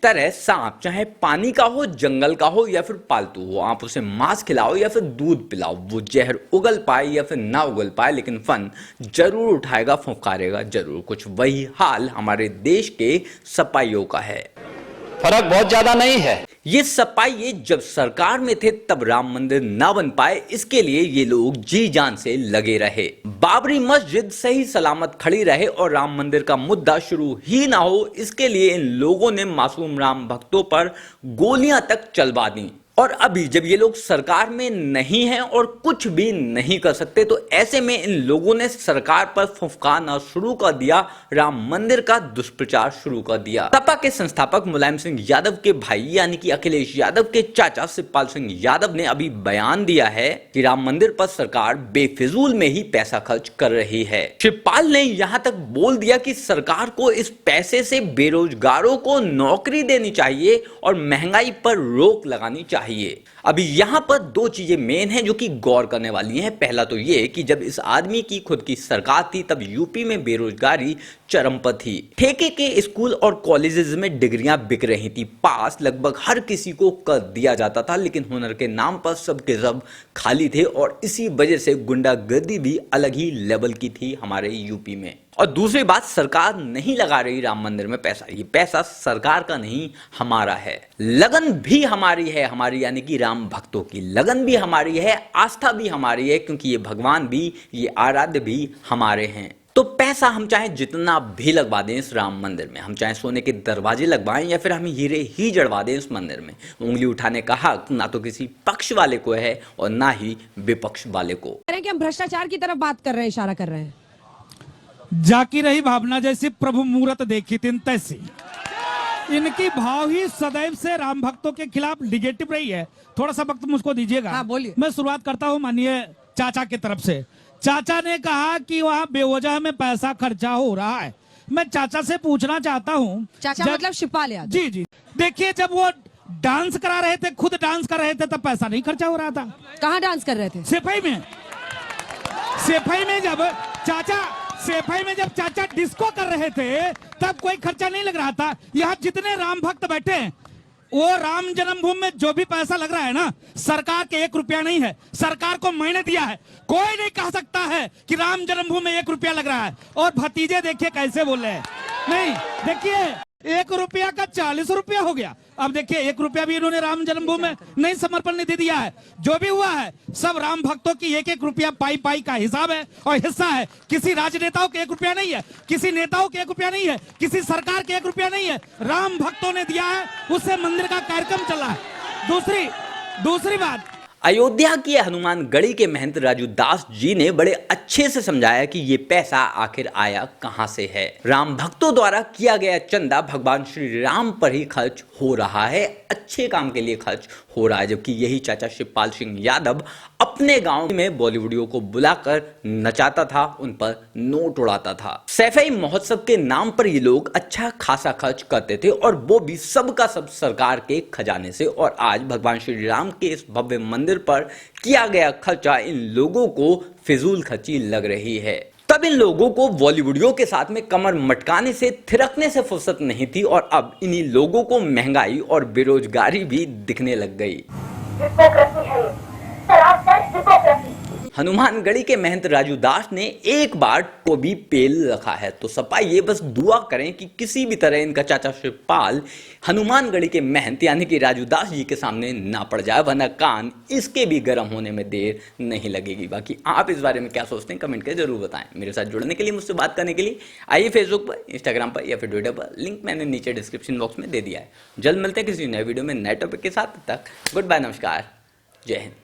तरह सांप चाहे पानी का हो, जंगल का हो या फिर पालतू हो, आप उसे मांस खिलाओ या फिर दूध पिलाओ, वो जहर उगल पाए या फिर ना उगल पाए लेकिन फन जरूर उठाएगा, फुंकारेगा जरूर। कुछ वही हाल हमारे देश के सपाइयों का है। फर्क बहुत ज्यादा नहीं है। ये सपाइये जब सरकार में थे तब राम मंदिर ना बन पाए, इसके लिए ये लोग जी जान से लगे रहे। बाबरी मस्जिद सही सलामत खड़ी रहे और राम मंदिर का मुद्दा शुरू ही ना हो, इसके लिए इन लोगों ने मासूम राम भक्तों पर गोलियां तक चलवा दी। और अभी जब ये लोग सरकार में नहीं हैं और कुछ भी नहीं कर सकते, तो ऐसे में इन लोगों ने सरकार पर फुफकारना शुरू कर दिया, राम मंदिर का दुष्प्रचार शुरू कर दिया। सपा के संस्थापक मुलायम सिंह यादव के भाई यानी कि अखिलेश यादव के चाचा शिवपाल सिंह यादव ने अभी बयान दिया है कि राम मंदिर पर सरकार बेफिजूल में ही पैसा खर्च कर रही है। शिवपाल ने यहां तक बोल दिया कि सरकार को इस पैसे से बेरोजगारों को नौकरी देनी चाहिए और महंगाई पर रोक लगानी चाहिए। अभी यहां पर दो चीजें मेन हैं जो कि गौर करने वाली हैं। पहला तो ये कि जब इस आदमी की खुद की सरकार थी तब यूपी में बेरोजगारी चरम पर थी। ठेके के स्कूल और कॉलेजेस में डिग्रियां बिक रही थी, पास लगभग हर किसी को कर दिया जाता था, लेकिन हुनर के नाम पर सबके सब खाली थे और इसी वजह से गुंडागर्दी भी अलग ही लेवल की थी हमारे यूपी में। और दूसरी बात, सरकार नहीं लगा रही राम मंदिर में पैसा, ये पैसा सरकार का नहीं हमारा है। लगन भी हमारी है, हमारी यानी कि राम भक्तों की लगन भी हमारी है, आस्था भी हमारी है, क्योंकि ये भगवान भी, ये आराध्य भी हमारे हैं। तो पैसा हम चाहे जितना भी लगवा दें इस राम मंदिर में, हम चाहे सोने के दरवाजे लगवाएं या फिर हम हीरे ही जड़वा दें इस मंदिर में, उंगली उठाने का हक ना तो किसी पक्ष वाले को है और ना ही विपक्ष वाले को। कि हम भ्रष्टाचार की तरफ बात कर रहे हैं, इशारा कर रहे हैं। जाकी रही भावना जैसी प्रभु मूरत देखी तीन तैसी। इनकी भाव ही सदैव से राम भक्तों के खिलाफ निगेटिव रही है। थोड़ा सा वक्त मुझको दीजिएगा। हाँ, बोलिए। मैं शुरुआत करता हूं माननीय चाचा की तरफ से। चाचा ने कहा कि वहां बेवजह में पैसा खर्चा हो रहा है। मैं चाचा से पूछना चाहता हूं, चाचा मतलब शिवपाल यादव। जी जी, देखिए जब वो डांस करा रहे थे, खुद डांस कर रहे थे, तब पैसा नहीं खर्चा हो रहा था। कहाँ डांस कर रहे थे? सेफई में जब चाचा डिस्को कर रहे थे तब कोई खर्चा नहीं लग रहा था। यहाँ जितने राम भक्त बैठे हैं, वो राम जन्मभूमि में जो भी पैसा लग रहा है ना, सरकार के 1 रुपया नहीं है, सरकार को मैंने दिया है। कोई नहीं कह सकता है कि राम जन्मभूमि में 1 रुपया लग रहा है। और भतीजे देखिए कैसे बोल रहे हैं। नहीं, देखिए 1 रुपया का 40 रुपया हो गया। अब देखिए 1 रुपया भी इन्होंने राम जन्मभूमि में नहीं समर्पण निधि दिया है। जो भी हुआ है सब राम भक्तों की 1-1 रुपया पाई का हिसाब है और हिस्सा है। किसी राजनेताओं के 1 रुपया नहीं है, किसी नेताओं के 1 रुपया नहीं है, किसी सरकार के 1 रुपया नहीं है, राम भक्तों ने दिया है। उससे मंदिर का कार्यक्रम चला है। दूसरी बात, अयोध्या की हनुमानगढ़ी के महंत राजू दास जी ने बड़े अच्छे से समझाया कि ये पैसा आखिर आया कहां से है। राम भक्तों द्वारा किया गया चंदा भगवान श्री राम पर ही खर्च हो रहा है, अच्छे काम के लिए खर्च हो रहा है। जबकि यही चाचा शिवपाल सिंह यादव अपने गांव में बॉलीवुडियों को बुलाकर नचाता था, उन पर नोट उड़ाता था। सैफई महोत्सव के नाम पर ये लोग अच्छा खासा खर्च करते थे और वो भी सबका सब सरकार के खजाने से। और आज भगवान श्री राम के इस भव्य मंदिर पर किया गया खर्चा इन लोगों को फिजूल खर्ची लग रही है। तब इन लोगों को बॉलीवुडियों के साथ में कमर मटकाने से, थिरकने से फुर्सत नहीं थी और अब इन्हीं लोगों को महंगाई और बेरोजगारी भी दिखने लग गई। हनुमानगढ़ी के महंत राजू दास ने एक बार तो भी पेल रखा है, तो सपा ये बस दुआ करें कि किसी भी तरह इनका चाचा शिवपाल हनुमानगढ़ी के महंत यानी कि राजू दास जी के सामने ना पड़ जाए, वरना कान इसके भी गर्म होने में देर नहीं लगेगी। बाकी आप इस बारे में क्या सोचते हैं कमेंट करके जरूर बताएं। मेरे साथ जुड़ने के लिए, मुझसे बात करने के लिए आइए फेसबुक पर, इंस्टाग्राम पर या फिर ट्विटर पर, लिंक मैंने नीचे डिस्क्रिप्शन बॉक्स में दे दिया है। जल्द मिलते हैं किसी नए वीडियो में नए टॉपिक के साथ। तब तक गुड बाय, नमस्कार, जय हिंद।